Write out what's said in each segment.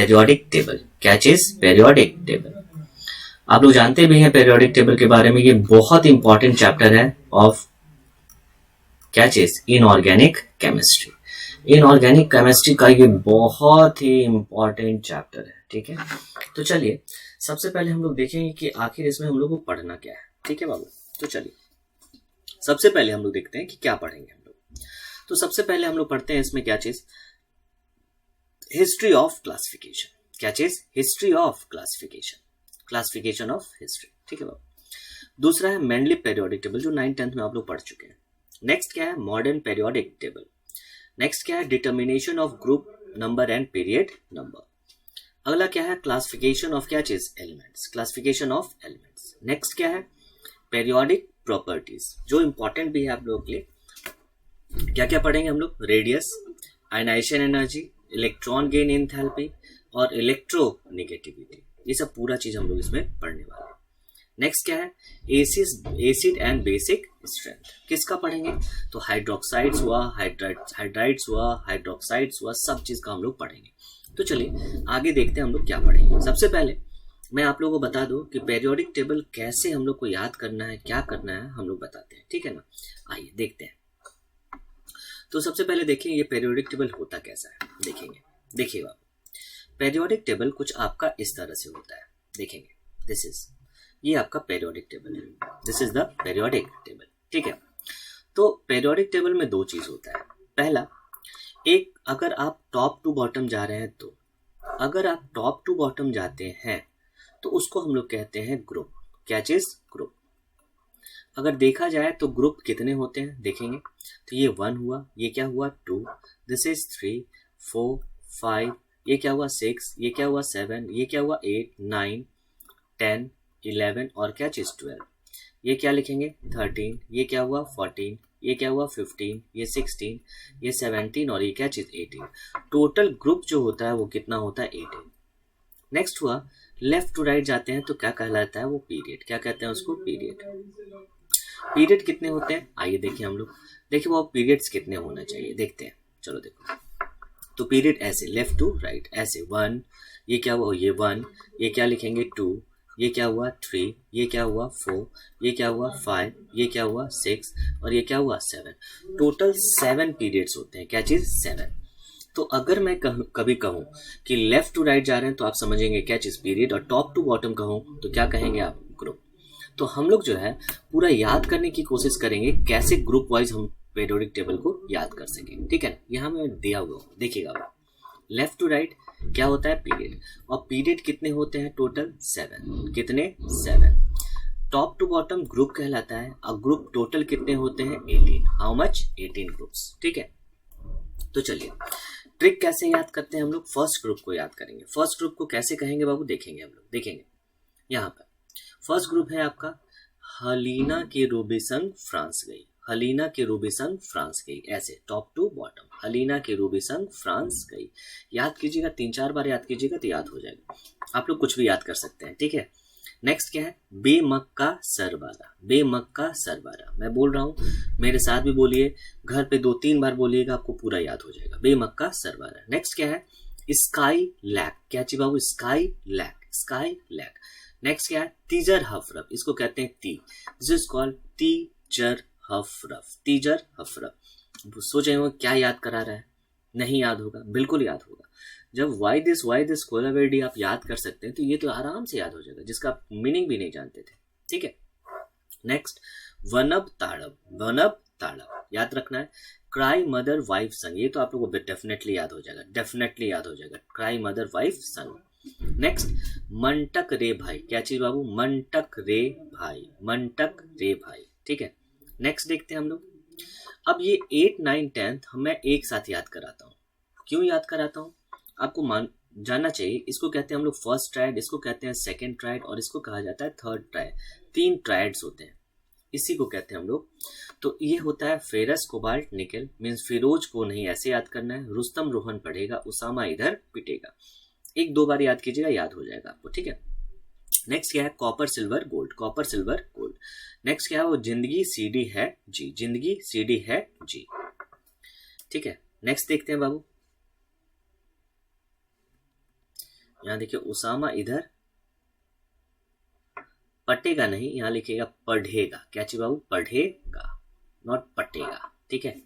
Periodic table. Catch is periodic table. आप लोग जानते भी हैं पेरियोडिक टेबल के बारे में, ये बहुत इंपॉर्टेंट चैप्टर है of catch is inorganic chemistry. Inorganic chemistry का ये बहुत ही इंपॉर्टेंट चैप्टर है, ठीक है। तो चलिए सबसे पहले हम लोग देखेंगे कि आखिर इसमें हम लोग को पढ़ना क्या है, ठीक है बाबू। तो चलिए सबसे पहले हम लोग देखते हैं कि क्या पढ़ेंगे हम लोग। तो सबसे पहले हम लोग पढ़ते हैं इसमें क्या चीज, हिस्ट्री ऑफ क्लासिफिकेशन। क्या चीज, history of classification, classification of history, ठीक है बाबू। दूसरा है मेनली पेरियोडिक टेबल, जो 9th 10th में आप लोग पढ़ चुके हैं। नेक्स्ट क्या है, मॉडर्न पेरियोडिक टेबल। नेक्स्ट क्या है, determination of group number and period number. अगला क्या है, क्लासिफिकेशन ऑफ क्या चीज, elements, classification of elements. Next क्या है, पेरियोडिक प्रॉपर्टीज, जो इंपॉर्टेंट भी है आप लोगों के लिए। क्या क्या पढ़ेंगे हम लोग, radius, ionization energy, electron gain enthalpy और इलेक्ट्रोनेगेटिविटी, ये सब पूरा चीज हम लोग इसमें पढ़ने वाले हैं। नेक्स्ट क्या है, एसिड एंड बेसिक स्ट्रेंथ, किसका पढ़ेंगे, तो हाइड्रोक्साइड्स हुआ, हाइड्राइड्स हुआ, हाइड्रोक्साइड्स हुआ, सब चीज का हम लोग पढ़ेंगे। तो चलिए आगे देखते हैं हम लोग क्या पढ़ेंगे। सबसे पहले मैं आप लोगों को बता दूं कि पेरियोडिक टेबल कैसे हम लोग को याद करना है, क्या करना है, हम लोग बताते हैं, ठीक है ना। आइए देखते हैं। तो सबसे पहले देखिए ये पेरियोडिक टेबल होता कैसा है, देखेंगे। देखिए बाबू, पेरियोडिक टेबल कुछ आपका इस तरह से होता है, देखेंगे। दिस इज, ये आपका पेरियोडिक टेबल है, this is the periodic table, ठीक है। तो पेरियोडिक टेबल में दो चीज होता है। पहला, एक, अगर आप टॉप टू बॉटम जा रहे हैं, तो अगर आप टॉप टू बॉटम जाते हैं तो उसको हम लोग कहते हैं ग्रुप। क्या चीज, ग्रुप। अगर देखा जाए तो ग्रुप कितने होते हैं, देखेंगे। तो ये 1 हुआ, ये क्या हुआ 2, दिस इज 3, 4, 5, ये क्या हुआ 6, ये क्या हुआ 7, ये क्या हुआ 8, 9, 10, 11 और क्या चीज 12। ये क्या लिखेंगे 13, ये क्या हुआ 14, ये क्या हुआ 15, ये 16, ये 17 और ये क्या चीज 18। टोटल ग्रुप जो होता है वो कितना होता है 18। नेक्स्ट हुआ, लेफ्ट टू राइट जाते हैं तो क्या कहलाता है वो पीरियड। क्या कहते हैं उसको, पीरियड। पीरियड कितने होते हैं, आइए देखिए हम लोग। देखिए वो पीरियड्स कितने होना चाहिए, देखते हैं। चलो देखो, तो पीरियड ऐसे लेफ्ट टू राइट ऐसे 1, ये क्या हुआ, ये 1, ये क्या लिखेंगे 2, ये क्या हुआ 3, ये क्या हुआ 4, ये क्या हुआ 5, ये क्या हुआ 6 और ये क्या हुआ 7। टोटल 7 पीरियड्स होते हैं। क्या चीज, 7। तो अगर मैं कभी कहूं कि लेफ्ट टू राइट जा रहे हैं तो आप समझेंगे क्या चीज, पीरियड। और टॉप टू बॉटम कहूं तो क्या कहेंगे आप, ग्रुप। तो हम लोग जो है पूरा याद करने की कोशिश करेंगे कैसे ग्रुप वाइज हम पेरियोडिक टेबल को याद कर सकें, ठीक है ना। यहाँ मैं दिया हुआ हूँ, देखिएगा। लेफ्ट टू राइट क्या होता है, पीरियड। और पीरियड कितने होते हैं, टोटल 7। कितने, 7। टॉप टू बॉटम ग्रुप कहलाता है। और ग्रुप टोटल कितने होते हैं, 18। हाउ मच, 18 ग्रुप्स, ठीक है। तो चलिए ट्रिक कैसे याद करते हैं हम लोग, फर्स्ट ग्रुप को याद करेंगे। फर्स्ट ग्रुप को कैसे कहेंगे बाबू, देखेंगे हम लोग, देखेंगे। यहाँ पर फर्स्ट ग्रुप है आपका, हलीना की रूबी-संग फ्रांस गई। हलीना की रूबी-संग फ्रांस गई, ऐसे टॉप टू बॉटम, हलीना की रूबी-संग फ्रांस गई। याद कीजिएगा, 3-4 बार याद कीजिएगा तो याद हो जाएगा। आप लोग कुछ भी याद कर सकते हैं, ठीक है। नेक्स्ट क्या है, बेमक्का सरबारा। बेमक्का सरबारा, मैं बोल रहा हूं, मेरे साथ भी बोलिए, घर पे 2-3 बार बोलिएगा, आपको पूरा याद हो जाएगा। बेमक्का सरबारा। नेक्स्ट क्या है, स्काई लैक। क्या चाहिए बाबू, स्काई लैक, स्काई लैक। नेक्स्ट क्या है, तीजर हफरफ, इसको कहते हैं ती, दिस इज कॉल्ड तीजर हफरफ, तीजर हफरफ। सोच रहे हो क्या याद करा रहा है, नहीं याद होगा, बिल्कुल याद होगा। जब वाई दिस कोलावेडी आप याद कर सकते हैं तो ये तो आराम से याद हो जाएगा, जिसका आप मीनिंग भी नहीं जानते थे, ठीक है। नेक्स्ट, वनब ताड़ब, वनब ताड़ब याद रखना है। क्राई मदर वाइफ सन, ये तो आप लोगों को डेफिनेटली याद हो जाएगा, डेफिनेटली याद हो जाएगा, क्राई मदर वाइफ सन। नेक्स्ट, मंटक रे भाई। क्या चीज बाबू, मंटक रे भाई, मंटक रे भाई, ठीक है। नेक्स्ट देखते हैं हम लोग। अब ये 8, 9, 10 मैं एक साथ याद कराता हूँ। क्यों याद कराता हूँ, आपको जानना चाहिए। इसको कहते हैं हम लोग फर्स्ट ट्रायड, इसको कहते हैं सेकंड ट्रायड और इसको कहा जाता है थर्ड ट्रायड। 3 ट्रायड्स होते हैं, इसी को कहते हैं हम लोग। तो ये होता है फेरस, कोबाल्ट, निकल। मीन्स फिरोज को नहीं ऐसे याद करना है, रुस्तम रोहन पढ़ेगा, उसामा इधर पिटेगा। 1-2 बार याद कीजिएगा, याद हो जाएगा आपको, ठीक है। नेक्स्ट क्या है, copper silver gold, copper silver gold. Next क्या है, वो जिंदगी सीडी है जी, जिंदगी सीडी है जी, ठीक है। नेक्स्ट देखते हैं बाबू। यहाँ देखिए उसामा इधर पटेगा नहीं, यहाँ लिखेगा पढ़ेगा। क्या चाहिए बाबू? पढ़ेगा, नॉट पटेगा। ठीक है।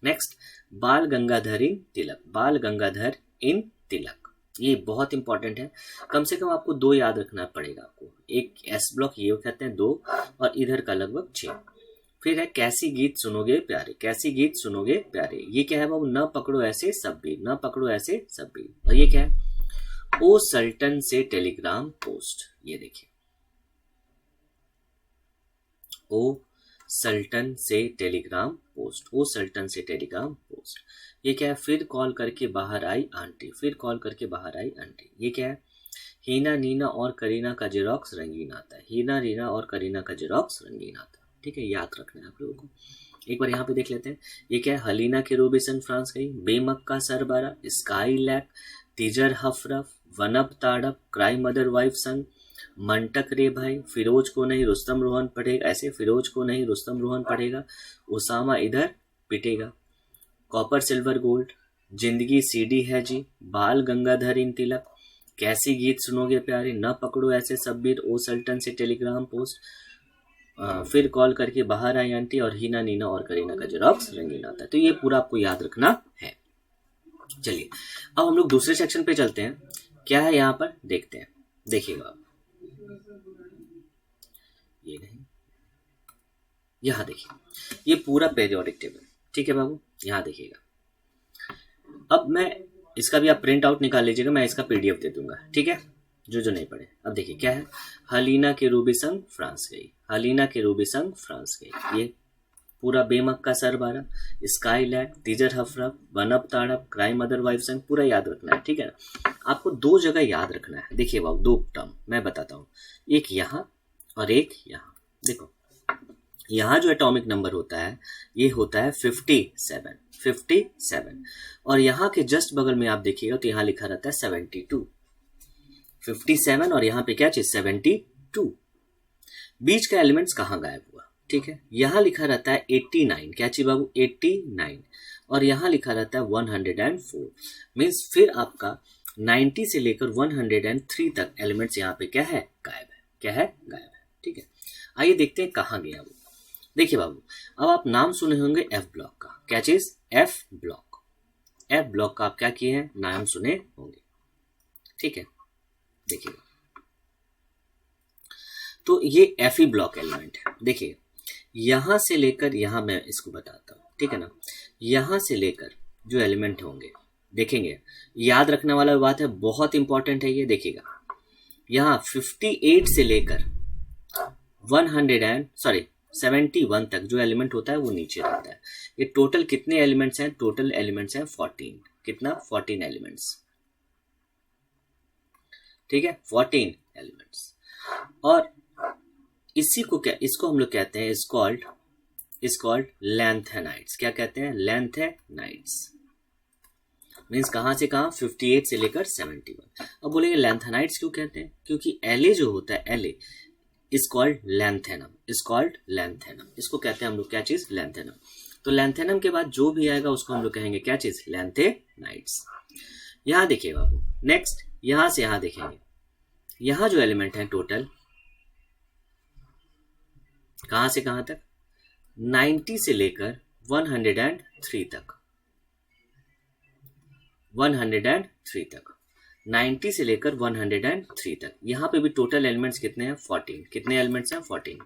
नेक्स्ट, बाल गंगाधर इन तिलक। बाल गंगाधर इन तिलक, ये बहुत इंपॉर्टेंट है। कम से कम आपको 2 याद रखना पड़ेगा आपको। एक एस ब्लॉक ये कहते हैं 2, और इधर का लगभग 6। फिर है कैसी गीत सुनोगे प्यारे। कैसी गीत सुनोगे प्यारे, ये क्या है बाबू? न पकड़ो ऐसे सब्बीर, न पकड़ो ऐसे सब्बीर। और ये क्या है? ओ सल्टन से टेलीग्राम पोस्ट। ये देखिए, ओ सल्टन से टेलीग्राम पोस्ट, ओ सल्टन से टेलीग्राम पोस्ट। ये क्या है? फिर कॉल करके बाहर आई आंटी, फिर कॉल करके बाहर आई आंटी। ये क्या है? हीना नीना और करीना का जेरोक्स रंगीन आता है। हीना रीना और करीना का जेरोक्स रंगीन आता है। ठीक है, याद रखना है आप लोगों को। एक बार यहाँ पे देख लेते हैं। ये क्या है? हलीना के रूबिसन फ्रांस गई, बेमक्का सरबारा, स्काई लैक, तिजर हफरफ, वनप ताड़प, क्राई मदर वाइफ सन, मंटक रे भाई, फिरोज को नहीं रुस्तम रोहन पढ़ेगा। ऐसे फिरोज को नहीं रुस्तम रोहन पढ़ेगा, उसामा इधर पिटेगा, कॉपर सिल्वर गोल्ड, जिंदगी सीडी है जी, बाल गंगाधर इन तिलक, कैसी गीत सुनोगे प्यारे, न पकड़ो ऐसे सब्बीर, ओ सल्टन से टेलीग्राम पोस्ट, फिर कॉल करके बाहर आई आंटी, और हीना नीना और करीना का जेरोक्स रंगीन आता है। तो ये पूरा आपको याद रखना है। चलिए अब हम लोग दूसरे सेक्शन पे चलते हैं। क्या है यहाँ पर देखते हैं, देखिएगा। ये नहीं, यहाँ देखिए, ये पूरा पेरियोडिक टेबल। ठीक है बाबू, यहाँ देखिएगा। अब मैं इसका भी आप प्रिंट आउट निकाल लीजिएगा, मैं इसका पीडीएफ दे दूंगा। ठीक है, जो नहीं पढ़े। अब देखिए क्या है? हलीना के रूबी संग फ्रांस गई, हलीना के रूबी संग फ्रांस गई। ये पूरा बेमक का सरबारा, स्काई लैक, तिजर हफरफ, वनप ताड़प, क्राई मदर वाइफ संग, पूरा याद रखना है। ठीक है ना? आपको 2 जगह याद रखना है। देखिए बाबू, 2 टर्म मैं बताता हूँ, एक यहाँ और एक यहाँ। देखो यहाँ जो एटॉमिक नंबर होता है ये होता है 57, और यहाँ के जस्ट बगल में आप देखिएगा तो यहाँ लिखा रहता है 72। 57 और यहाँ पे क्या चीज? 72। बीच का एलिमेंट्स कहाँ गायब हुआ? ठीक है, यहाँ लिखा रहता है 89। क्या चीज बाबू? 89। और यहाँ लिखा रहता है 104। मीन्स फिर आपका 90 से लेकर 103 तक एलिमेंट्स यहाँ पे क्या है? गायब है। क्या है? गायब है। ठीक है, आइए देखते हैं कहाँ गया वो। देखिए बाबू, अब आप नाम सुने होंगे एफ ब्लॉक का। क्या चीज? F block. एफ ब्लॉक का आप क्या किए हैं? नाम सुने होंगे। ठीक है, देखिए तो ये एफ ई ब्लॉक एलिमेंट है। देखिए यहां से लेकर यहां, मैं इसको बताता हूं। ठीक है ना? यहां से लेकर जो एलिमेंट होंगे देखेंगे, याद रखने वाला बात है, बहुत इंपॉर्टेंट है ये। देखिएगा यहाँ 58 से लेकर 71 तक जो एलिमेंट होता है वो नीचे रहता है। ये टोटल कितने एलिमेंट्स हैं? टोटल एलिमेंट्स हैं 14। कितना? 14 एलिमेंट्स। ठीक है, 14 एलिमेंट्स। और इसी को क्या, इसको हम लोग कहते हैं, इज कॉल्ड लैंथेनाइड्स। क्या कहते हैं? लैंथेनाइड्स। मीन्स कहां से कहां? 58 से लेकर 71। अब बोलेंगे लैंथेनाइड्स क्यों कहते हैं? क्योंकि एले जो होता है, एले is called lanthanum, is called lanthanum. इसको कहते हैं हम लोग क्या चीज? लैंथेनम। तो लैंथेनम के बाद जो भी आएगा उसको हम लोग कहेंगे क्या चीज? लैंथेनाइड्स। यहां देखिए बाबू, नेक्स्ट यहां से यहां देखेंगे, यहां जो एलिमेंट है टोटल कहां से कहां तक? 90 से लेकर 103 तक। 103 तक, 90 से लेकर 103 तक। यहां पे भी टोटल एलिमेंट्स कितने हैं? 14। कितने एलिमेंट्स हैं? 14।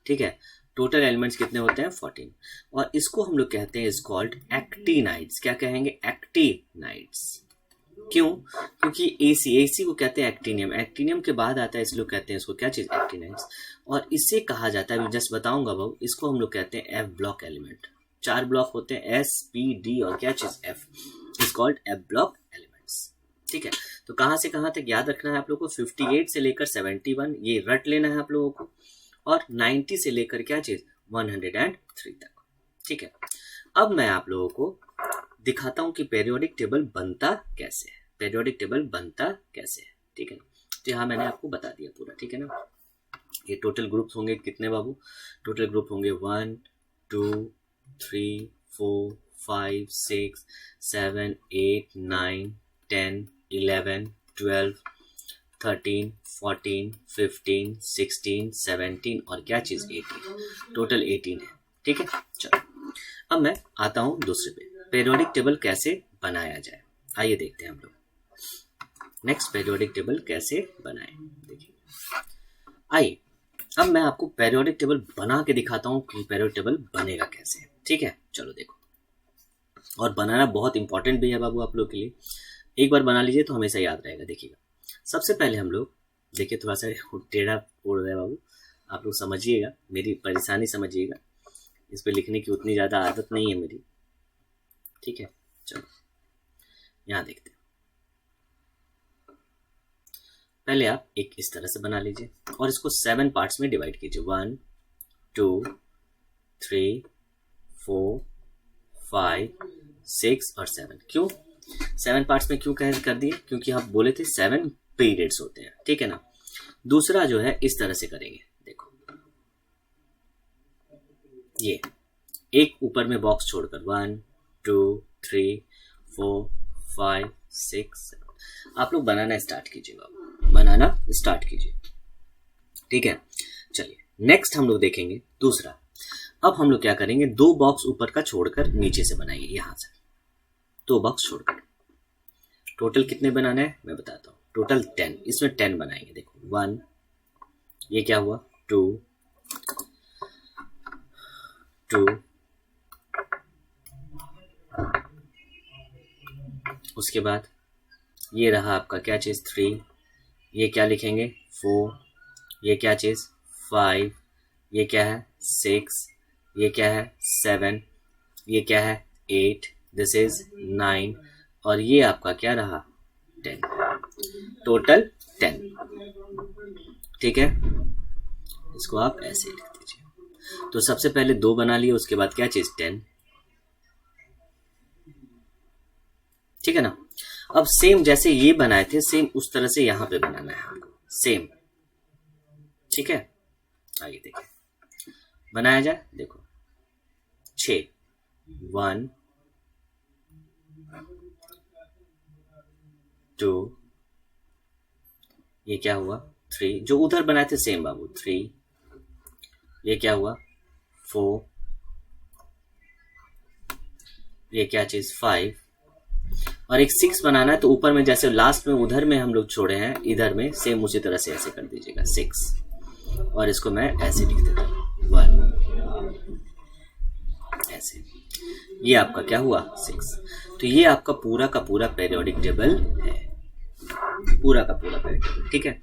ठीक है, टोटल एलिमेंट्स कितने होते हैं? 14। और इसको हम लोग कहते हैं इज कॉल्ड एक्टिनाइड्स। क्या कहेंगे? एक्टिनाइड्स। क्यों? क्योंकि एसी को कहते हैं एक्टिनियम, एक्टिनियम के बाद आता है, इसलिए कहते हैं इसको क्या चीज? एक्टिनाइड्स। और इससे कहा जाता है, अभी जस्ट बताऊंगा बाबू, इसको हम लोग कहते हैं एफ ब्लॉक एलिमेंट। 4 ब्लॉक होते हैं, एस, पी, डी और क्या चीज? F. Is called F block elements. ठीक है, तो कहां से कहां तक याद रखना है आप लोगों को? 58 से लेकर 71 ये रट लेना है आप लोगों को, और 90 से लेकर क्या चीज? 103 तक। ठीक है, अब मैं आप लोगों को दिखाता हूं कि पेरियोडिक टेबल बनता कैसे है। पेरियोडिक टेबल बनता कैसे है? ठीक है ना? तो यहाँ मैंने आपको बता दिया पूरा। ठीक है ना? ये टोटल ग्रुप्स होंगे कितने बाबू? टोटल ग्रुप होंगे 1 2 3 4 5 6 7 8 9 10 11, 12, 13, 14, 15, 16, 17 और क्या चीज 18, टोटल 18 है। ठीक है, चलो अब मैं आता हूं दूसरे पे, पीरियोडिक टेबल कैसे बनाया जाए, आइए देखते हैं हम लोग। नेक्स्ट, पीरियोडिक टेबल कैसे बनाएं, देखिए। आइए अब मैं आपको पीरियोडिक टेबल बना के दिखाता हूं कि पीरियोडिक टेबल बनेगा कैसे। ठीक है, चलो देखो, और बनाना बहुत इंपॉर्टेंट भी है बाबू आप लोग के लिए, एक बार बना लीजिए तो हमेशा याद रहेगा। देखिएगा, सबसे पहले हम लोग देखिए, थोड़ा सा टेढ़ा उड़ रहा है बाबू, आप लोग समझिएगा, मेरी परेशानी समझिएगा, इस पे लिखने की उतनी ज़्यादा आदत नहीं है मेरी। ठीक है, चलो यहाँ देखते हैं। पहले आप एक इस तरह से बना लीजिए और इसको 7 पार्ट्स में डिवाइड कीजिए, 1, 2, 3, 4, 5, 6 और 7। क्यों 7 पार्ट्स में क्यों कर दिए, क्योंकि आप बोले थे 7 पीरियड्स होते हैं। ठीक है ना। दूसरा जो है इस तरह से करेंगे, देखो ये एक ऊपर में बॉक्स छोड़कर 1, 2, 3, 4, 5, 6, 7 आप लोग बनाना स्टार्ट कीजिएगा, बनाना स्टार्ट कीजिए। ठीक है, चलिए नेक्स्ट हम लोग देखेंगे दूसरा। अब हम लोग क्या करेंगे, 2 बॉक्स ऊपर का छोड़कर नीचे से बनाइए, यहां से 2 बॉक्स छोड़कर। टोटल कितने बनाना है मैं बताता हूं, टोटल 10, इसमें 10 बनाएंगे। देखो 1, ये क्या हुआ 2, 2, उसके बाद ये रहा आपका क्या चीज 3, ये क्या लिखेंगे 4, ये क्या चीज 5, ये क्या है 6, ये क्या है 7, ये क्या है 8, दिस इज 9 और ये आपका क्या रहा 10, टोटल 10। ठीक है, इसको आप ऐसे लिख दीजिए। तो सबसे पहले 2 बना लिए, उसके बाद क्या चीज 10। ठीक है ना। अब सेम जैसे ये बनाए थे सेम उस तरह से यहां पे बनाना है आपको, सेम। ठीक है, आइए देखिए बनाया जाए। देखो 6, 1, 2, ये क्या हुआ 3, जो उधर बनाए थे सेम बाबू 3, ये क्या हुआ 4, ये क्या चीज 5 और एक 6 बनाना है, तो ऊपर में जैसे लास्ट में उधर में हम लोग छोड़े हैं, इधर में सेम उसी तरह से ऐसे कर दीजिएगा 6 और इसको मैं ऐसे लिख देता हूं 1, ऐसे। ये आपका क्या हुआ 6। तो ये आपका पूरा का पूरा पीरियोडिक टेबल है, पूरा का पूरा पीरियोडिक टेबल। ठीक है,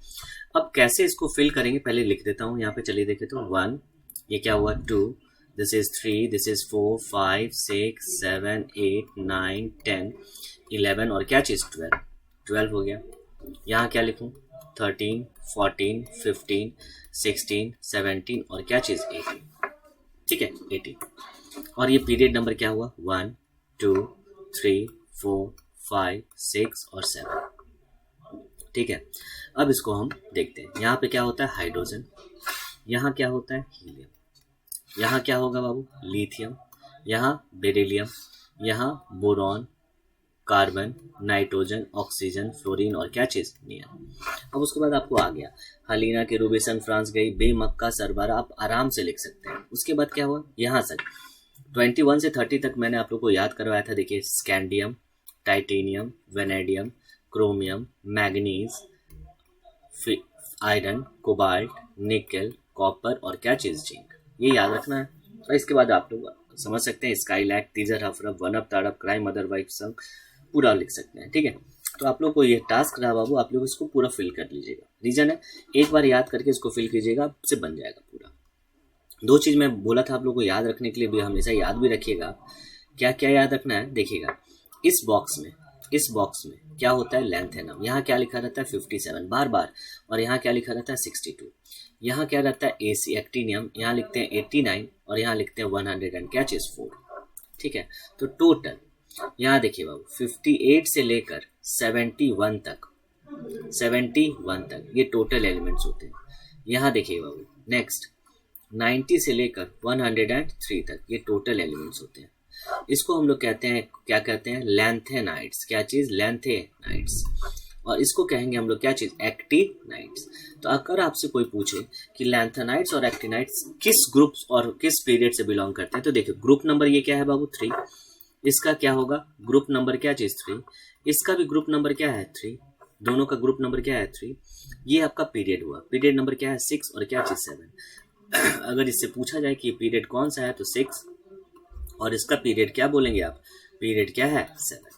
अब कैसे इसको फिल करेंगे पहले लिख देता हूं यहाँ पे, चलिए देखे तो 1, ये क्या हुआ 2, दिस इज 3, दिस इज 4, 5, 6, 7, 8, 9, 10, 11 और क्या चीज 12 हो गया। यहाँ क्या लिखूं 13, 14, 15, 16, 17 और क्या चीज 18। ठीक है 18 और ये पीरियड नंबर क्या हुआ 1, 2, 3, 4, 5, 6 और 7। ठीक है, अब इसको हम देखते हैं। यहाँ पे क्या होता है हाइड्रोजन, यहाँ क्या होता है हीलियम, यहाँ क्या होगा बाबू लिथियम, यहाँ बेरिलियम, यहाँ boron, carbon, nitrogen, oxygen, fluorine और क्या चीज नियन। अब उसके बाद आपको आ गया हलीना के रूबेसन फ्रांस गई, बे मक्का सरबारा, आप आराम से लिख सकते हैं। उसके बाद क्या हुआ यहाँ तक 21 से 30 तक मैंने आप लोग को याद करवाया था। देखिए scandium, titanium, vanadium, chromium, manganese, iron, cobalt, निकल, कॉपर और क्या चीज जिंक, ये याद रखना है। और इसके बाद आप लोग समझ सकते हैं स्काईलैक, तीजर, हफरफ, वनअप, ताड़प, क्राइम, मदर वाइफ संग पूरा लिख सकते हैं। ठीक है, तो आप लोग को ये टास्क रहा बाबू, आप लोग इसको पूरा फिल कर लीजिएगा। रीजन है एक बार याद करके इसको फिल कीजिएगा, आपसे बन जाएगा पूरा। 2 चीज मैं बोला था आप लोग को याद रखने के लिए, भी हमेशा याद भी रखिएगा। क्या क्या याद रखना है देखिएगा, इस बॉक्स में क्या होता है लैंथेनम, यहाँ क्या लिखा रहता है 57 बार बार, और यहाँ क्या लिखा रहता है 62। यहाँ क्या रहता है एसी एक्टिनियम, यहाँ लिखते हैं 89 और यहाँ लिखते हैं 100 एंड क्या चीज 4। ठीक है, तो टोटल यहाँ देखिए बाबू 58 से लेकर 71 तक ये टोटल एलिमेंट्स होते हैं। यहाँ देखिए बाबू नेक्स्ट 90 से लेकर 103 तक ये टोटल एलिमेंट्स होते हैं। इसको हम लोग कहते हैं क्या कहते हैं लैंथेनाइड्स, क्या चीज लैंथेनाइड्स। और इसको कहेंगे हम लोग क्या चीज, एक्टिनाइड्स। तो अगर आपसे कोई पूछे कि लैंथेनाइड्स और एक्टिनाइड्स किस ग्रुप और किस पीरियड से बिलोंग करते हैं, तो देखिए ग्रुप नंबर ये क्या है बाबू, 3। इसका क्या होगा, ग्रुप नंबर क्या चीज, 3। इसका भी ग्रुप नंबर क्या है, 3। दोनों का ग्रुप नंबर क्या है, 3। ये आपका पीरियड हुआ, पीरियड नंबर क्या है, 6, और क्या चीज, 7। अगर इससे पूछा जाए कि पीरियड कौन सा है, तो 6, और इसका पीरियड क्या बोलेंगे आप, पीरियड क्या है, 7,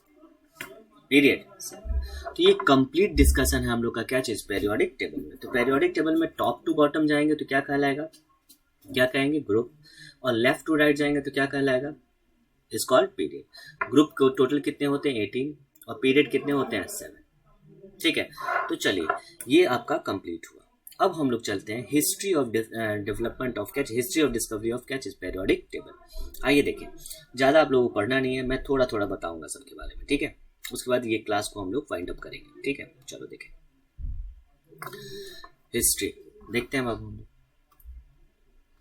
पीरियड 7। तो ये कंप्लीट डिस्कशन है हम लोग का क्या चीज, पेरियोडिक टेबल में। तो पेरियोडिक टेबल में टॉप टू बॉटम जाएंगे तो क्या कहलाएगा, क्या कहेंगे, ग्रुप, और लेफ्ट टू राइट जाएंगे तो क्या कहलाएगा, इज कॉल्ड पीरियड। ग्रुप को टोटल कितने होते हैं, 18, और पीरियड कितने होते हैं, 7। ठीक है, तो चलिए ये आपका कंप्लीट हुआ। अब हम लोग चलते हैं हिस्ट्री ऑफ डेवलपमेंट ऑफ क्या, हिस्ट्री ऑफ डिस्कवरी ऑफ क्या चीज, पेरियोडिक टेबल। आइए देखें, ज्यादा आप लोगों को पढ़ना नहीं है, मैं थोड़ा थोड़ा बताऊंगा सबके बारे में, ठीक है। उसके बाद ये क्लास को हम लोग वाइंड अप करेंगे, ठीक है। चलो देखें हिस्ट्री, देखते हैं अब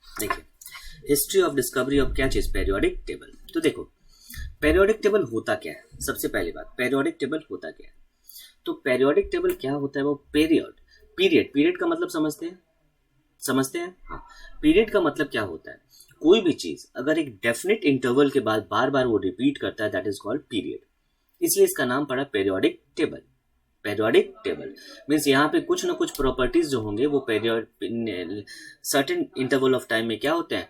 देखिए हिस्ट्री ऑफ डिस्कवरी ऑफ क्या चीज, पेरियोडिक टेबल। तो देखो पेरियोडिक टेबल होता क्या है, सबसे पहली बात पेरियोडिक टेबल होता क्या है। तो पेरियोडिक टेबल क्या होता है, वो पीरियड का मतलब समझते हैं हाँ। पीरियड का मतलब क्या होता है, कोई भी चीज अगर एक डेफिनेट इंटरवल के बाद बार बार वो रिपीट करता है, दैट इज कॉल्ड पीरियड। इसलिए इसका नाम पड़ा periodic table. Periodic table means यहाँ पे कुछ ना कुछ प्रॉपर्टीज जो होंगे वो पेरियोड सर्टेन इंटरवल ऑफ टाइम में क्या होते हैं,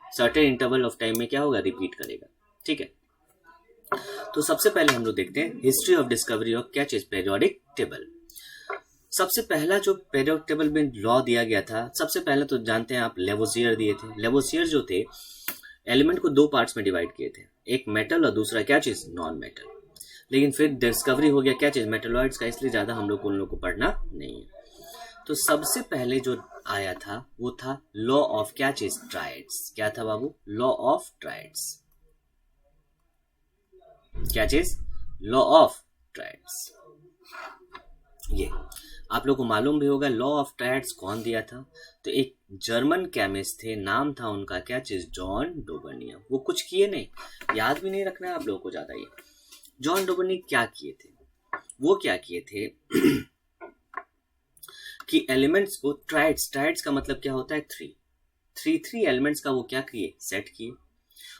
सर्टेन इंटरवल ऑफ टाइम में क्या होगा, रिपीट करेगा, ठीक है। तो सबसे पहले हम लोग देखते हैं हिस्ट्री ऑफ डिस्कवरी ऑफ क्या चीज, पेरियोडिक टेबल। सबसे पहला जो पेरियोडिक टेबल में लॉ दिया गया था, सबसे पहले तो जानते हैं आप, लेवोसियर दिए थे। लेवोसियर जो थे एलिमेंट को 2 पार्ट्स में डिवाइड किए थे, एक मेटल और दूसरा क्या चीज, नॉन मेटल। लेकिन फिर डिस्कवरी हो गया क्या चीज, मेटलॉइड्स का, इसलिए ज्यादा हम लोग को उन लोग को पढ़ना नहीं है। तो सबसे पहले जो आया था वो था लॉ ऑफ क्या चीज, ट्राइड्स। क्या था बाबू, लॉ ऑफ ट्राइड्स। क्या चीज, लॉ ऑफ ट्राइड्स। ये आप लोग को मालूम भी होगा लॉ ऑफ ट्राइड्स कौन दिया था, तो एक जर्मन केमिस्ट थे, नाम था उनका क्या चीज, जॉन डोबर्नियर। वो कुछ किए नहीं, याद भी नहीं रखना है आप लोगों को ज्यादा। ये जॉन डोबर्नियर क्या किए थे, वो क्या किए थे कि एलिमेंट्स को ट्राइड्स का मतलब क्या होता है, 3 एलिमेंट्स का वो क्या किए, सेट किए,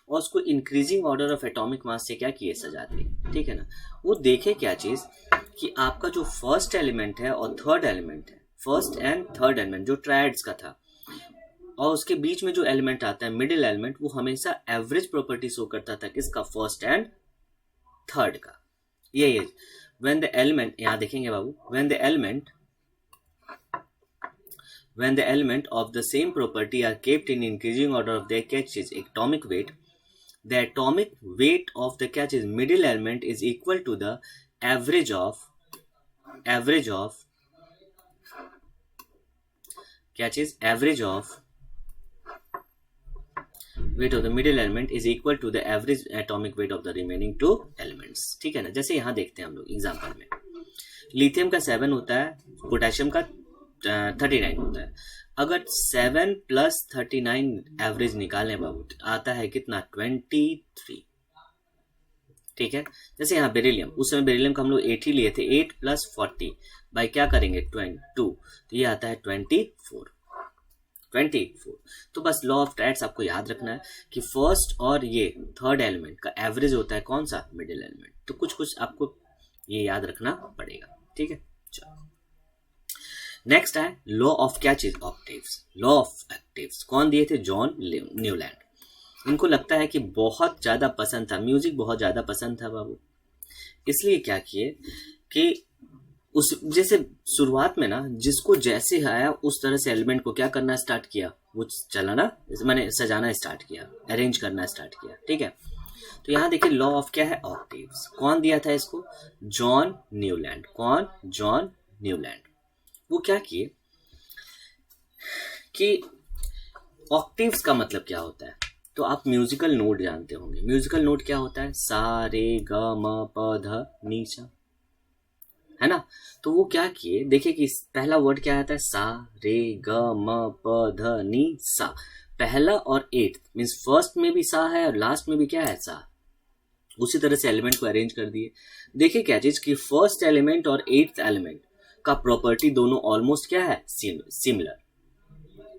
और उसको increasing order of atomic mass से क्या किए, सजा दिए, ठीक है ना। वो देखे क्या चीज कि आपका जो फर्स्ट एलिमेंट है और थर्ड एलिमेंट है, फर्स्ट एंड थर्ड एलिमेंट जो ट्राइड्स का था, और उसके बीच में जो एलिमेंट आता है मिडिल एलिमेंट, वो हमेशा एवरेज प्रॉपर्टी शो करता था किसका, फर्स्ट एंड थर्ड का। ये व्हेन द एलिमेंट, यहां देखेंगे बाबू, when the element of the same property are kept in increasing order of their catches atomic weight, the atomic weight of the catch is middle element is equal to the average of catches average of weight of the middle element is equal to the average atomic weight of the remaining 2 elements, ठीक है ना। जैसे यहां देखते हैं हम लोग example में, लिथियम का 7 होता है, पोटेशियम का 39 होता है। अगर 7 + 39 एवरेज निकालें बाबू, आता है कितना, 23, ठीक है। जैसे यहाँ बेरिलियम, उस समय बेरिलियम का हम लोग 8 ही लिए थे, 8 + 40 बाई क्या करेंगे, 22, तो ये आता है 24। तो बस लॉ ऑफ ट्राइड्स आपको याद रखना है कि फर्स्ट और ये थर्ड एलिमेंट का एवरेज होता है कौन सा, मिडिल एलिमेंट। तो कुछ आपको ये याद रखना पड़ेगा, ठीक है। चलो नेक्स्ट है लॉ ऑफ क्या चीज, ऑक्टेव्स। लॉ ऑफ ऑक्टेव्स कौन दिए थे, जॉन न्यूलैंड। इनको लगता है कि बहुत ज्यादा पसंद था, म्यूजिक बहुत ज्यादा पसंद था बाबू, इसलिए क्या किए कि उस जैसे शुरुआत में ना जिसको जैसे आया उस तरह से एलिमेंट को क्या करना स्टार्ट किया, वो चलाना मैंने सजाना स्टार्ट किया, अरेंज करना स्टार्ट किया, ठीक है। तो यहाँ देखिए लॉ ऑफ क्या है, ऑक्टेव्स। कौन दिया था इसको, जॉन न्यूलैंड। कौन, जॉन न्यूलैंड। वो क्या किए कि ऑक्टेव्स का मतलब क्या होता है, तो आप म्यूजिकल नोट जानते होंगे। म्यूजिकल नोट क्या होता है, सा रे ग म प ध नी सा, है ना। तो वो क्या किए, देखिए कि पहला वर्ड क्या आता है, सा रे ग म प ध नी सा। पहला और 8th मीन्स फर्स्ट में भी सा है और लास्ट में भी क्या है, सा। उसी तरह से एलिमेंट को अरेंज कर दिए। देखिए क्या चीज कि फर्स्ट एलिमेंट और एट्थ एलिमेंट का प्रॉपर्टी दोनों ऑलमोस्ट क्या है, सिमिलर,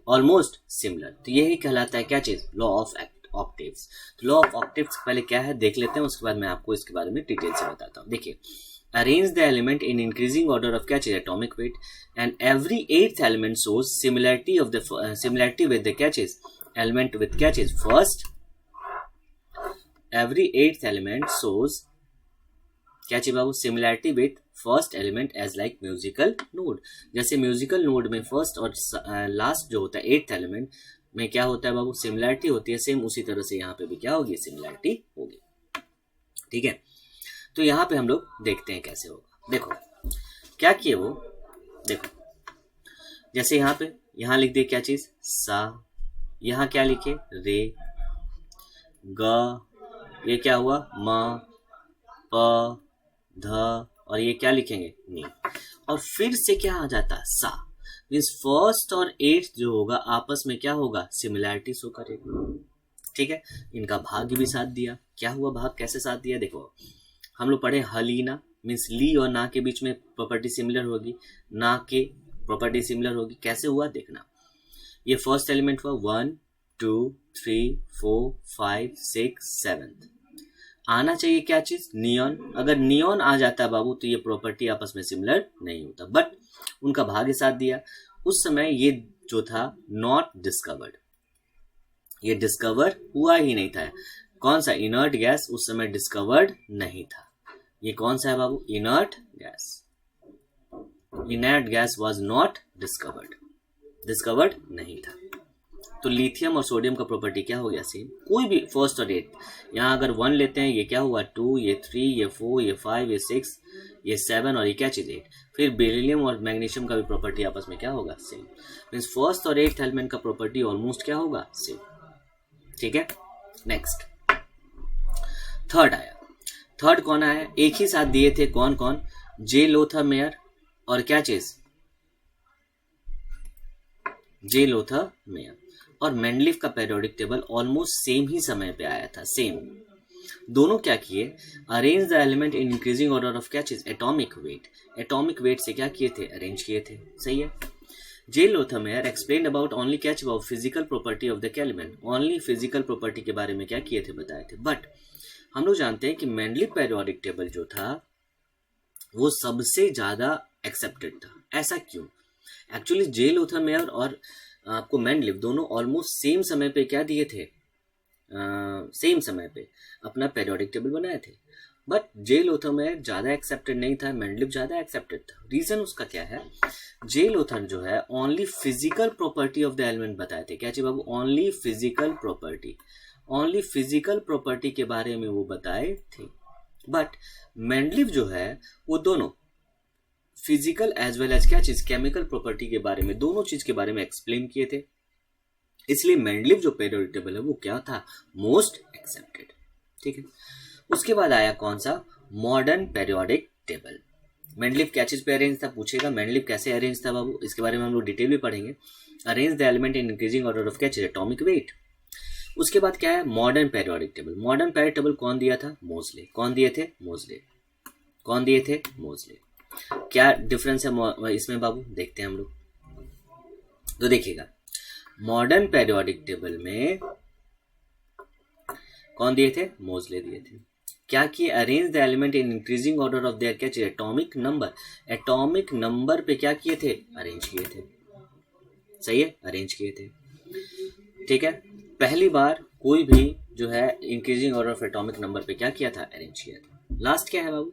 ऑलमोस्ट सिमिलर। तो यही कहलाता है क्या चीज, लॉ ऑफ ऑक्टेव्स। तो लॉ ऑफ ऑक्टेव्स पहले क्या है देख लेते हैं, उसके बाद मैं आपको इसके बारे में डिटेल से बताता हूँ। देखिए, arrange the element in increasing order of क्या चीज, atomic weight, and every eighth element shows similarity of the similarity with the क्या चीज, एलिमेंट विद क्या चीज, first, every eighth element shows क्या चीज बाबू, similarity with first element as like musical note. जैसे म्यूजिकल नोड में फर्स्ट और लास्ट जो होता है एट्थ एलिमेंट में क्या होता है बाबू, सिमिलरिटी होती है, सेम उसी तरह से यहाँ पे भी क्या होगी, सिमिलरिटी होगी। ठीक है, तो यहाँ पे हम लोग देखते हैं कैसे होगा। देखो क्या किए वो, देखो जैसे यहाँ पे, यहाँ लिख दिए क्या चीज, सा, यहाँ क्या लिखे, रे, ग, ये क्या हुआ, म, प, ध, और ये क्या लिखेंगे, नी, और फिर से क्या आ जाता, सा। मीन्स फर्स्ट और एट्थ जो होगा आपस में क्या होगा, सिमिलैरिटी शो करेगा। ठीक है, इनका भाग भी साथ दिया। क्या हुआ भाग, कैसे साथ दिया, देखो हम लोग पढ़े हलीना, मीन्स ली और ना के बीच में प्रॉपर्टी सिमिलर होगी, ना के प्रॉपर्टी सिमिलर होगी। कैसे हुआ देखना, ये फर्स्ट एलिमेंट हुआ 1 2 3 4 5 6 7, आना चाहिए क्या चीज, नियॉन। अगर नियॉन आ जाता है बाबू तो ये प्रॉपर्टी आपस में सिमिलर नहीं होता, बट उनका भाग्य साथ दिया। उस समय ये जो था नॉट डिस्कवर्ड, ये डिस्कवर हुआ ही नहीं था। कौन सा, इनर्ट गैस उस समय डिस्कवर्ड नहीं था। ये कौन सा है बाबू, inert gas, inert gas was not discovered, discovered नहीं था। तो लिथियम और सोडियम का प्रॉपर्टी क्या हो गया, सेम। कोई भी फर्स्ट और एट, यहाँ अगर 1 लेते हैं, ये क्या हुआ 2, ये 3, ये 4, ये 5, ये 6, ये 7, और ये क्या चीज 8। फिर बेरिलियम और मैग्नीशियम का भी प्रॉपर्टी आपस में क्या होगा, सेम। मीन्स फर्स्ट और एट्थ एलिमेंट का प्रॉपर्टी ऑलमोस्ट क्या होगा, सेम। ठीक है, नेक्स्ट थर्ड आया। थर्ड कौन आया, एक ही साथ दिए थे, कौन कौन, जे लोथर मेयर और क्या चीज, जे लोथर मेयर और मेंडलीफ का पेरियोडिक टेबल ऑलमोस्ट सेम ही समय पे आया था, सेम। दोनों क्या किए, arrange the element in increasing order of क्या चीज, एटॉमिक वेट। एटॉमिक वेट से क्या किए थे, अरेंज किए थे, सही है। J Lothar Meyer explain about only क्या चीज, physical property of the element, only physical property के बारे में क्या किए थे, बताए थे। बट हम लोग जानते हैं कि मेंडलीफ पेरियोडिक टेबल जो था वो सबसे ज्यादा एक्सेप्टेड था। ऐसा क्यों, एक्चुअली जे लोथर मेयर और आपको मेंडलीफ दोनों ऑलमोस्ट सेम समय पे क्या दिए थे, सेम समय पे अपना पेरियोडिक टेबल बनाए थे। बट जे लोथर मेयर ज्यादा एक्सेप्टेड नहीं था, मेंडलीफ ज्यादा एक्सेप्टेड था। रीजन उसका क्या है, जे लोथर जो है only physical property of the element बताए थे। क्या चाहिए बाबू, only physical property, only physical property के बारे में वो बताए थे। बट मेंडलीफ जो है वो दोनों फिजिकल एज वेल एज क्या चीज, केमिकल प्रॉपर्टी के बारे में, दोनों चीज के बारे में एक्सप्लेन किए थे। इसलिए मेंडलीफ जो पेरियोडिक टेबल है वो क्या था, मोस्ट एक्सेप्टेड। ठीक है, उसके बाद आया कौन सा, मॉडर्न पेरियोडिक टेबल। मेंडलीफ क्या चीज पे अरेंज था, पूछेगा मेंडलीफ कैसे अरेंज था बाबू, इसके बारे में हम लोग डिटेल में पढ़ेंगे। Arrange the element in increasing order of क्या चीज, एटॉमिक वेट। उसके बाद क्या है, modern periodic table. Modern periodic table कौन दिया था, मोजले। कौन दिए थे, मोजले। कौन दिए थे, मोजले। क्या डिफरेंस है इसमें बाबू, देखते हैं हम लोग। तो देखिएगा, मॉडर्न पेरियोडिक टेबल में कौन दिए थे, मोजले दिए थे। क्या किए, arrange the element in increasing order of their क्या चाहिए, एटॉमिक नंबर। एटॉमिक नंबर पे क्या किए थे, अरेंज किए थे, सही है, अरेंज किए थे। ठीक है, पहली बार कोई भी जो है increasing order of atomic number पे क्या किया था, अरेंज किया था। लास्ट क्या है बाबू,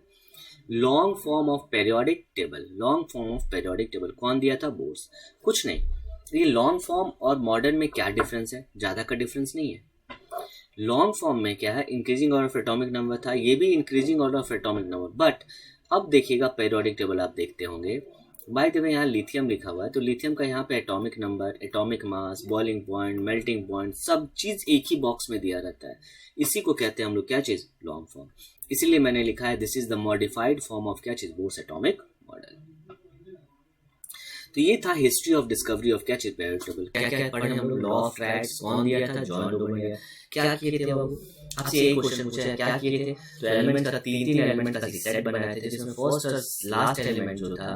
long form of periodic table. Long form of periodic table कौन दिया था, बोर्स। कुछ नहीं, ये लॉन्ग फॉर्म और मॉडर्न में क्या डिफरेंस है, ज्यादा का डिफरेंस नहीं है। लॉन्ग फॉर्म में क्या है, increasing order of atomic number था, ये भी increasing order of atomic number. But अब देखिएगा पेरियोडिक टेबल आप देखते होंगे, बाय द वे यहाँ लिथियम लिखा हुआ है, तो लिथियम का यहाँ पे atomic number, atomic mass, boiling point, melting point, सब चीज एक ही बॉक्स में दिया रहता है। इसी को कहते हैं हम लोग क्या चीज, लॉन्ग फॉर्म। इसीलिए मैंने लिखा है this is the modified form of क्या चीज, बोर्स एटॉमिक मॉडल। तो ये था हिस्ट्री ऑफ डिस्कवरी ऑफ क्या चीज, पेरियोडिक टेबल। क्या क्या पढ़े हम लोग, लॉ ऑफ फैक्ट्स कौन दिया था, जॉन डू ने। क्या किए थे बाबू, आपसे एक क्वेश्चन पूछा है, क्या किए थे, तो एलिमेंट का तीन एलिमेंट का सेट बनाए थे, जिसमें फर्स्ट और लास्ट एलिमेंट जो था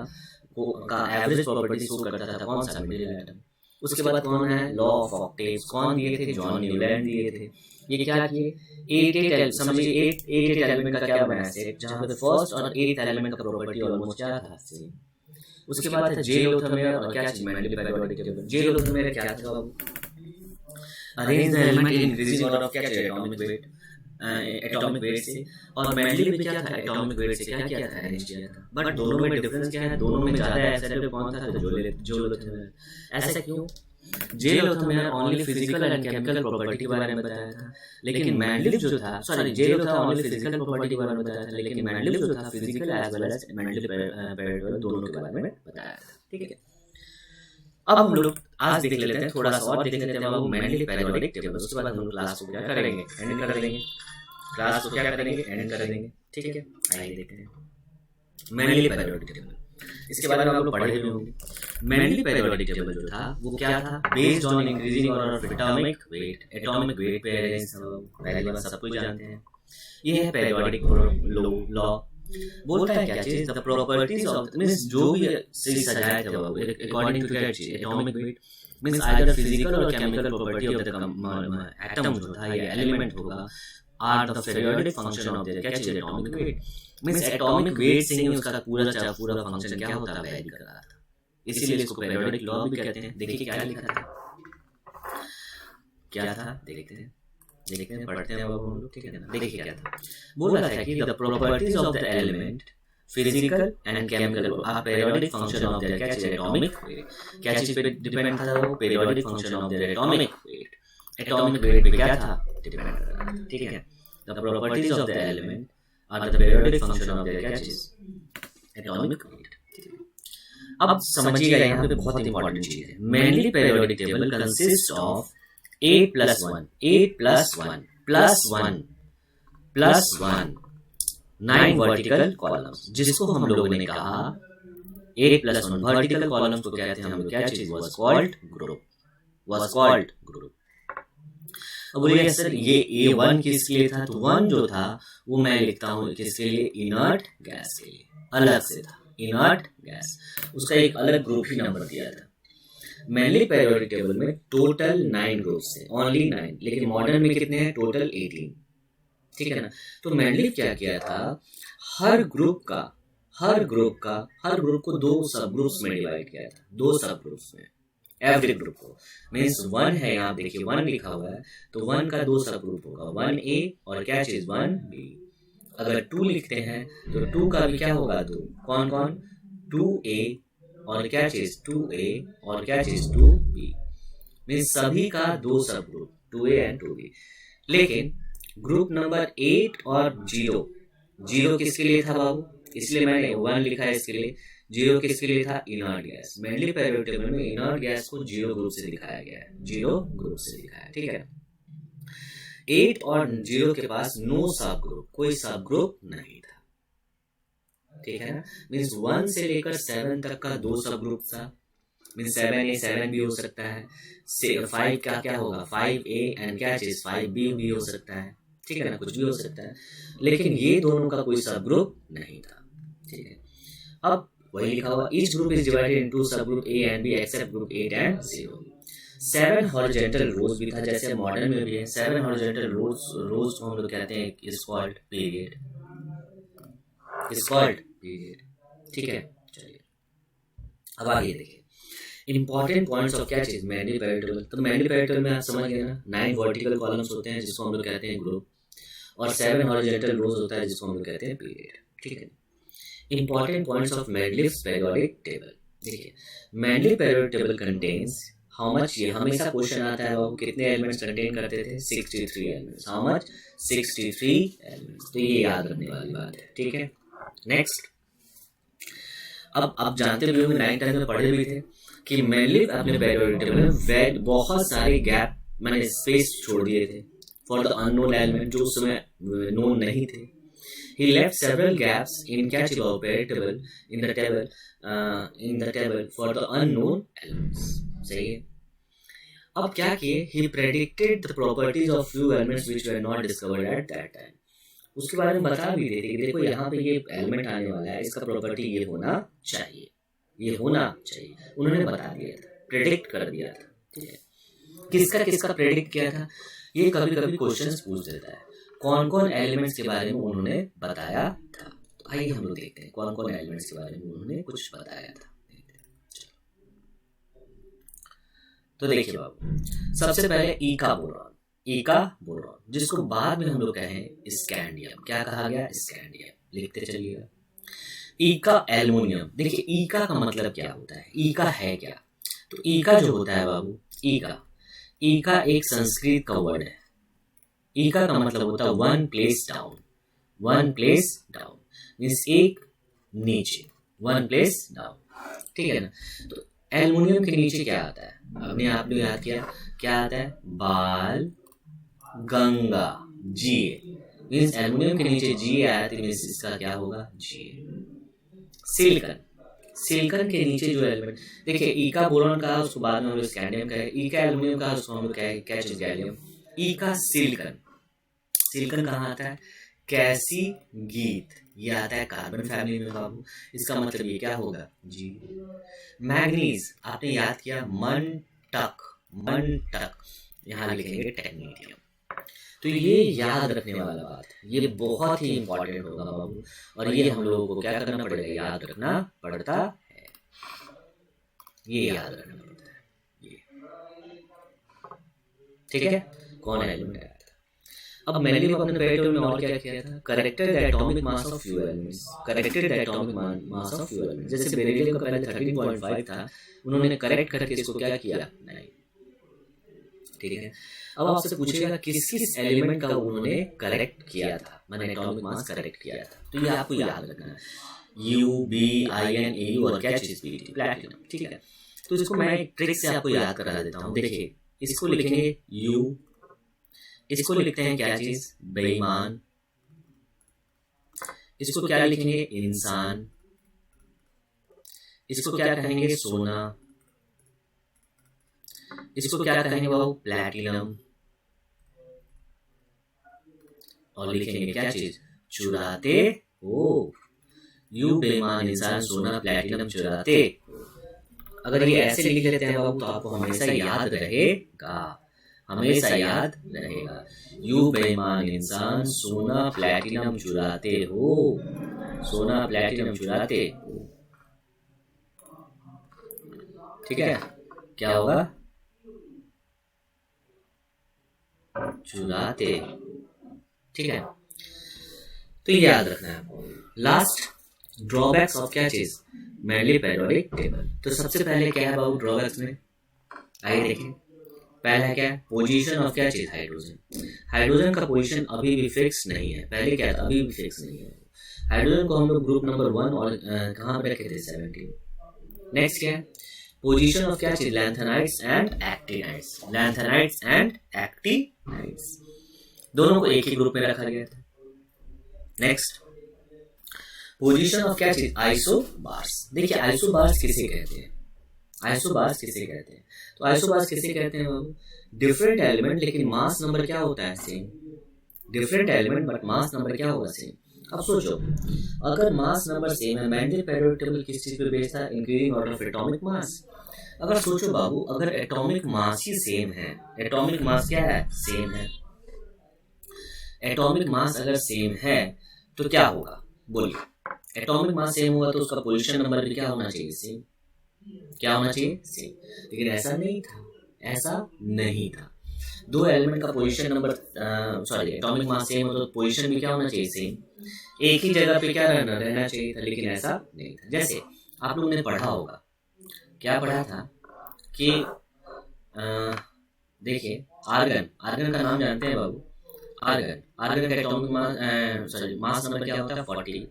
वो का एवरेज प्रॉपर्टी शो करता था, कौन सा, मिडिल एटम। उसके बाद कौन है, लॉ ऑफ ऑक्टेव्स, कौन दिए थे, जॉन न्यूलैंड दिए थे। ये क्या किए, 8 समझिए 8 एलिमेंट का क्या बनाया सेट, जहाँ पे फर्स्ट और 8th एलिमेंट का प्रॉपर्टी ऑलमोस्ट क्या था सेम। उसके बाद था जे लोथरमेयर और क्या चीज, मेंडली पेरियोडिक टेबल। जे लोथरमेयर क्या था, arrange the element in increasing order of क्या चाहिए, एटॉमिक वेट से। और मेंडली भी क्या था, एटॉमिक वेट से क्या किया था, अरेंज किया था। बट दोनों में डिफरेंस क्या है, दोनों में ज्यादा एक्सेप्टेड कौन था, जो लोथरमेयर। ऐसा क्यों, J Lothar Meyer only physical and chemical property के बारे में बताया था, लेकिन मेंडलीव जो था, sorry J Lothar Meyer only physical property के बारे में बताया था, लेकिन मेंडलीव जो था फिजिकल एज वेल एज मेंडली पेरियोडिक दोनों के बारे में बताया था। ठीक है, अब हम लोग आज देख लेते हैं, थोड़ा सा और देख लेते हैं वो मेंडली पेरियोडिक टेबल। उसके बाद हम लोग क्लास को क्या करेंगे, एंड कर देंगे, क्लास को क्या करेंगे, एंड कर देंगे। ठीक है, आइए देखते हैं मेंडली पेरियोडिक टेबल। इसके बारे में आप लोग पढ़े भी होंगे। मेंडली पेरियोडिक टेबल जो था वो क्या था, based on increasing order of atomic weight. Atomic weight पे पहली बार सब कुछ जानते हैं, ये है पेरियोडिक लॉ। बोलता है क्या चीज, द प्रॉपर्टीज ऑफ, मींस जो भी चीज सजाया था वो अकॉर्डिंग टू क्या चीज, atomic weight means either physical और chemical property of the atom जो था या एलिमेंट होगा, are the periodic function of the क्या चीज, atomic weight. Means atomic weight से ही उसका पूरा फंक्शन क्या होता है, वैरी कर रहा था, इसीलिए इसको पेरियोडिक लॉ भी कहते हैं। देखिए क्या लिखा था, क्या था देखते हैं पढ़ते हैं अब हम लोग। ठीक है ना, देखिए क्या था, बोल रहा था कि the properties of the element physical and chemical are periodic function of the क्या चीज, एटॉमिक वेट। क्या चीज पे डिपेंड था वो, periodic function of the atomic weight. Atomic weight पे क्या था, डिपेंड कर रहा था। ठीक है, the properties of the element are the periodic function of the क्या चीज, एटॉमिक वेट। अब समझिएगा यहाँ पे बहुत इंपॉर्टेंट चीज है, mainly periodic table consist of 8 plus 1 9 vertical columns, जिसको हम लोगों ने कहा 8 plus 1 वर्टिकल कॉलम्स को कहते हैं हम लोग क्या चीज, was called group। अब बोलिए सर ये A1 किसके लिए था, तो 1 जो था वो मैं लिखता हूँ किसके लिए, इनर्ट गैस के लिए, अलग से था इनर्ट गैस, उसका एक अलग ग्रुप ही नंबर दिया था। मेनली पेरियोडिक टेबल में टोटल 9 ग्रुप्स हैं, ओनली 9, लेकिन मॉडर्न में कितने हैं, टोटल 18। ठीक है ना, तो मेनली क्या किया था, हर ग्रुप को 2 सब ग्रुप्स में डिवाइड किया था, 2 सब ग्रुप्स में, एवरी ग्रुप को। मीन्स 1 है, यहाँ देखिए 1 लिखा हुआ है, तो 1 का 2 सब ग्रुप होगा, 1A और क्या चीज 1B। अगर 2 लिखते हैं तो 2 का भी क्या होगा, 2, कौन 2A और क्या चीज 2A और क्या चीज 2B। मीन्स सभी का 2 सब ग्रुप, 2A एंड 2B। लेकिन ग्रुप नंबर 8 और 0 किसके लिए था बाबू, इसलिए मैंने 1 लिखा है इसके लिए। 0 किसके लिए था, inert gas. Mainly periodic table में इनर्ट गैस को 0 ग्रुप से दिखाया गया है, 0 ग्रुप से दिखाया है। ठीक है, 8 और 0 के पास नो सब ग्रुप, कोई सब ग्रुप नहीं था। ठीक है ना, मीन्स 1 से लेकर 7 तक का 2 सब ग्रुप था। मीन्स 7A 7 भी हो सकता है, 5 का क्या होगा 5A एंड क्या चीज 5B भी हो सकता है। ठीक है ना, कुछ भी हो सकता है, लेकिन ये दोनों का कोई सब ग्रुप नहीं था। ठीक है, अब वही लिखा हुआ, each group is divided into sub group A and B except group 8 and 0। 7 horizontal rows भी था, जैसे मॉडर्न में भी है। 7 हॉरिजॉन्टल रोज को हम लोग कहते हैं इज कॉल्ड पीरियड, ठीक है। चलिए अब आगे देखिए इंपॉर्टेंट पॉइंट्स ऑफ क्या चीज, मेनली पेरियोडिक टेबल। तो मेनली पेरियोडिक टेबल में आप समझ गए ना, 9 वर्टिकल कॉलम्स होते हैं जिसको हम लोग कहते हैं ग्रुप, और 7 हॉरिजॉन्टल रोज होता है जिसको हम लोग कहते हैं पीरियड। ठीक है, important points of mainly periodic table. देखिए mainly periodic table contains how much, ये हमेशा क्वेश्चन आता है वो कितने एलिमेंट्स कंटेन करते थे, 63 एलिमेंट्स। How much, 63 elements. तो ये याद रखने वाली बात है। ठीक है, नेक्स्ट, अब आप जानते भी होंगे 9th 10th में पढ़े भी थे कि मेनली अपने पेरियोडिक टेबल में बहुत सारे गैप मैंने स्पेस छोड़ दिए थे फॉर द अननोन एलिमेंट, जो उस समय नोन नहीं थे। He left several gaps in catchable periodic table in the table for the unknown elements. सही है। अब क्या किए, ही predicted the properties of few elements which were not discovered at that time. उसके बारे में बता भी देते कि देखो यहाँ पे ये एलिमेंट आने वाला है, इसका प्रॉपर्टी ये होना चाहिए, ये होना चाहिए, उन्होंने बता दिया था, प्रेडिक्ट कर दिया था। ठीक है, किसका किसका प्रेडिक्ट किया था, ये कभी कभी क्वेश्चंस पूछ देता है, कौन कौन एलिमेंट्स के बारे में उन्होंने बताया था। तो आइए हम लोग देखते हैं कौन कौन एलिमेंट्स के बारे में उन्होंने कुछ बताया था। तो देखिए बाबू, सबसे पहले ई का बोरॉन, जिसको बाद में हम लोग कहें स्कैंडियम। क्या कहा गया, स्कैंडियम, लिखते चलिएगा। ई का एल्युमिनियम, देखिए ई का मतलब क्या होता है, ई का है क्या, तो ई का जो होता है बाबू, ई का एक संस्कृत का वर्ड है। ई का मतलब होता है वन प्लेस डाउन मीन्स एक नीचे, वन प्लेस डाउन। ठीक है ना, तो एल्युमिनियम के नीचे क्या आता है, अपने आप ने याद किया, क्या आता है, बाल गंगा, जी मीन्स एल्युमिनियम के नीचे जी आया तो मीन्स इसका क्या होगा, जी। सिलिकॉन के नीचे जो एलिमेंट, देखिए ई का बोरॉन का, उसको बाद में हम लोग स्कैंडियम कहे, ई का एल्युमिनियम का, उसको हम लोग क्या चीज, गैलियम। ई का सिलिकॉन कहाँ आता है, कैसी गीत, ये आता है कार्बन फैमिली में बाबू, इसका मतलब ये क्या होगा, जी। मैग्नीज, आपने याद किया, मन टक, यहाँ लिखेंगे टेक्नीडियम। तो ये याद रखने वाला बात, ये बहुत ही इंपॉर्टेंट होगा बाबू, और ये हम लोगों को क्या करना पड़ेगा, याद रखना पड़ता है, ये याद रखना पड़ता है, ये ठीक है। कौन एलिमेंट आया था, अब मैंने अपने पेपर में और क्या किया था, corrected the atomic mass of few elements, जैसे बेरिलियम का पहले 13.5 था, उन्होंने करेक्ट करके इसको क्या किया, 9। ठीक है, अब आपसे पूछेगा किस किस एलिमेंट का उन्होंने करेक्ट किया था, मैंने एटॉमिक मास करेक्ट किया था, तो ये आपको याद रखना है, UBINAU और क्या चीज, प्लैटिनम। ठीक है, तो इसको मैं एक ट्रिक से आपको याद करा देता हूँ। देखिए, इसको लिखेंगे U, इसको लिखते हैं क्या चीज, बेईमान, इसको क्या लिखेंगे, इंसान, इसको क्या कहेंगे, सोना, इसको क्या कहेंगे बाबू, प्लैटिनम, और लिखेंगे क्या चीज, चुराते हो, यू बेईमान इंसान, सोना प्लैटिनम चुराते। अगर ये ऐसे लिख लेते हैं बाबू तो आपको हमेशा याद रहेगा, यू बेईमान इंसान, सोना प्लैटिनम चुराते हो, सोना प्लैटिनम चुराते हो। ठीक है, क्या होगा, चुराते। ठीक है, तो ये याद रखना है। लास्ट, ड्रॉबैक्स ऑफ क्या चीज, मेनली पीरियोडिक टेबल। तो सबसे पहले क्या है बाबू ड्रॉबैक्स में, आइए देखें। पहला क्या है, पोजीशन ऑफ क्या चीज, हाइड्रोजन का पोजीशन अभी भी फिक्स नहीं है, पहले क्या था, अभी भी फिक्स नहीं है। हाइड्रोजन को हम लोग ग्रुप नंबर 1 और कहाँ पे रखे थे, 17। नेक्स्ट क्या है, पोजीशन ऑफ क्या चीज, लैंथेनाइड्स एंड एक्टिनाइड्स, दोनों को एक ही ग्रुप में रखा गया था। नेक्स्ट, पोजीशन ऑफ क्या चीज, आइसोबार्स। देखिए आइसोबार्स किसे कहते हैं, तो आइसोबार्स किसे कहते हैं बाबू, डिफरेंट एलिमेंट लेकिन मास नंबर क्या होता है, same. Different element but mass number क्या होगा, सेम। अब सोचो, अगर मास नंबर सेम है, मेंडल पीरियोडिक टेबल किस चीज पे बेस्ड था, increasing order of atomic mass. अगर सोचो बाबू, अगर एटॉमिक मास ही सेम है, एटॉमिक मास क्या है, सेम है, एटॉमिक मास अगर सेम है तो क्या होगा, बोलिए। एटॉमिक मास सेम होगा तो उसका पोजीशन नंबर भी क्या होना चाहिए, सेम। क्या होना चाहिए, सेम। लेकिन ऐसा नहीं था। दो एलिमेंट का position number, atomic mass same हो तो पोजीशन भी क्या होना चाहिए, सेम। एक ही जगह पे क्या रहना चाहिए था, लेकिन ऐसा नहीं था। जैसे आप लोगों ने पढ़ा होगा, क्या पढ़ा था कि देखिए आर्गन का नाम जानते हैं बाबू, आर्गन का एटॉमिक मास नंबर क्या होता है, 40,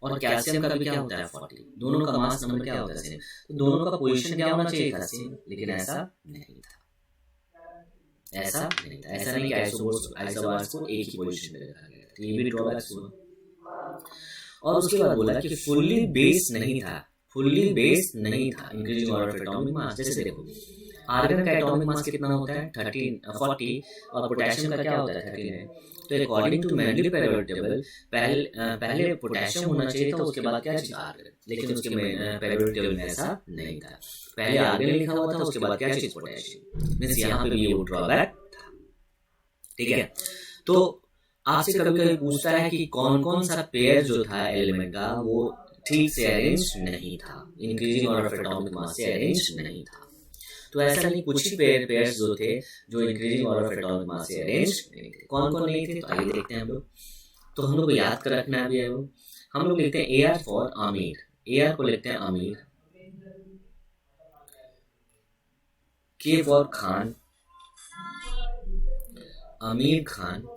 और कैल्शियम का भी क्या होता है, 40। दोनों का मास नंबर क्या होता है, सेम। तो दोनों का पोजीशन क्या होना चाहिए था, सेम, लेकिन ऐसा नहीं था। ऐसा नहीं कि आइसोबार्स को एक ही पोजीशन में रखा गया था, ये भी ड्रॉबैक्स हुआ। और उसके बाद बोला कि फुल्ली बेस्ड नहीं था, increasing order of atomic mass. जैसे देखो आर्गन का एटॉमिक मास कितना होता है 40 और पोटेशियम का क्या होता है 39। तो according to Mendeleev periodic table पहले पोटेशियम होना चाहिए था, उसके बाद क्या चीज आर्गन, लेकिन उसके पीरियोडिक टेबल में ऐसा नहीं था, पहले आर्गन लिखा हुआ था, उसके बाद क्या चीज पोटेशियम, मींस यहाँ पे भी ये ड्रॉबैक था। ठीक है, तो आपसे कभी कभी पूछता है कि कौन कौन सा पेयर जो था एलिमेंट का वो ठीक से अरेंज नहीं था, increasing order of atomic mass से अरेंज नहीं था। तो ऐसा नहीं, कुछ ही पेयर्स जो थे जो increasing order of atomic mass से अरेंज नहीं थे। कौन कौन नहीं थे, तो आइए देखते हैं हम लोग। तो हम लोग को याद कर रखना भी है वो, हम लोग लिखते हैं A R for Aamir, A R को लिखते हैं आमिर, के फॉर खान, आमिर खान,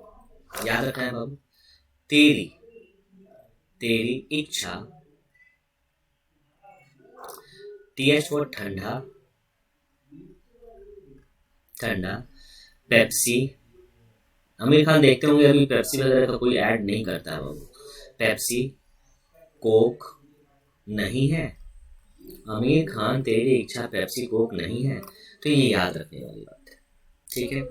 याद रखना है बाबू। तेरी, तेरी इच्छा, टी एच फॉर ठंडा, ठंडा, पेप्सी, आमिर खान देखते होंगे अभी पेप्सी वगैरह का कोई ऐड नहीं करता है बाबू, पेप्सी, कोक नहीं है, आमिर खान तेरी इच्छा पेप्सी कोक नहीं है, तो ये याद रखने वाली बात है। ठीक है,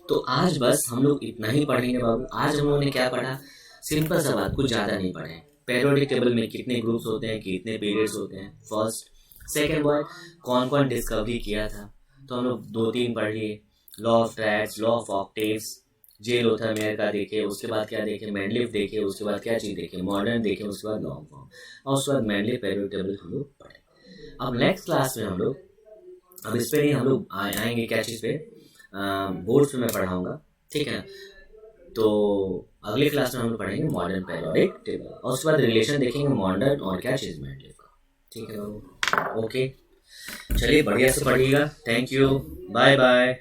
तो आज बस हम लोग इतना ही पढ़ेंगे बाबू। आज हम लोगों ने क्या पढ़ा, सिंपल सा बात, कुछ ज्यादा नहीं पढ़े। पीरियोडिक टेबल में कितने ग्रुप्स होते हैं, कितने पीरियड्स होते हैं, फर्स्ट सेकेंड वर्ड कौन कौन डिस्कवरी किया था, तो हम लोग 2-3 पढ़ लिए, law of triads, law of octaves, J Lothar Meyer का देखे, उसके बाद क्या देखे, मेंडलीफ देखे, उसके बाद क्या चीज देखे, मॉडर्न देखे, उसके बाद लॉन्ग फॉर्म, और उसके बाद मेंडली पीरियोडिक टेबल हम लोग पढ़े। अब नेक्स्ट क्लास में हम लोग, अब इस पे नहीं हम लोग आएंगे क्या चीज पे, बोर्ड पे मैं पढ़ाऊंगा। ठीक है, तो अगले क्लास में हम लोग पढ़ेंगे मॉडर्न पीरियोडिक टेबल, और उसके बाद रिलेशन देखेंगे मॉडर्न और क्या चीज मेंडलीफ का। ठीक है बाबू, ओके, चलिए बढ़िया से पढ़िएगा। Thank you, bye bye.